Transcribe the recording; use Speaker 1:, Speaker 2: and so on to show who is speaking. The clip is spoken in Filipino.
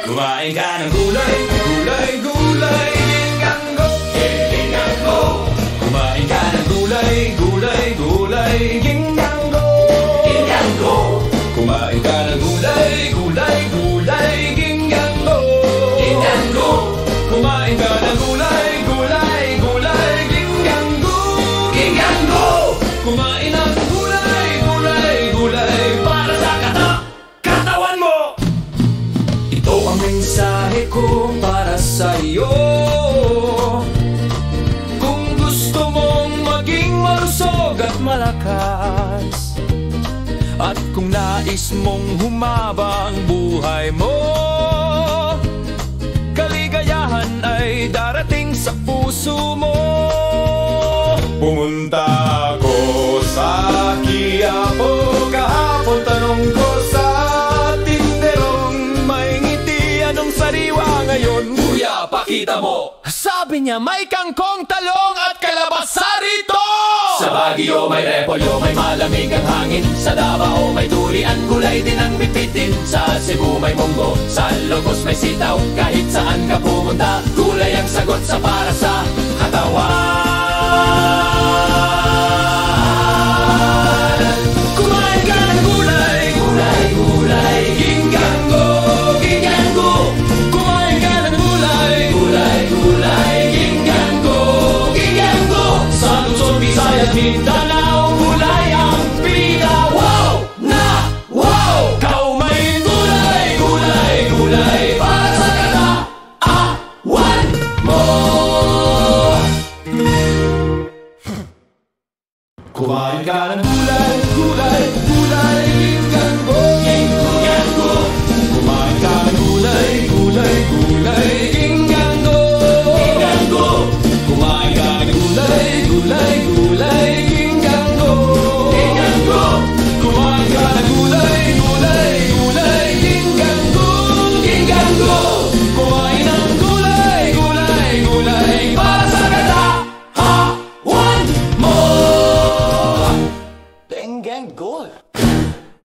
Speaker 1: Kumain ka ng gulay, gulay, gulay, gingganggo, gingganggo. Kumain ka ng gulay, gulay, gulay, gingganggo, gingganggo. Kumain ka ng gulay, gulay, gulay, gingganggo, gingganggo. Kumain ka ng gulay, gulay, gulay, gingganggo, gingganggo. Kumain ng gulay, gulay, gulay para sa katawan mo. Ito ang mensahe ko para sa iyo. Kung gusto mong maging malusog at malakas, at kung nais mong humaba ang buhay mo, kaligayahan ay darating sa puso mo. Pumunta ako sa Quiapo kahapon, tanong ko sa tinderong may ngiti, anong sariwa ngayon? Kuya, pakita mo. Sabi niya may kangkong, talong at kalabasa rito. Sa Baguio may repolyo, may malamig ang hangin. Sa Davao may durian, gulay din ang bipitin. Sa Cebu may munggo, sa Ilocos may sitaw. Kahit saan ka pumunta, gulay ang sagot sa para sa katawan.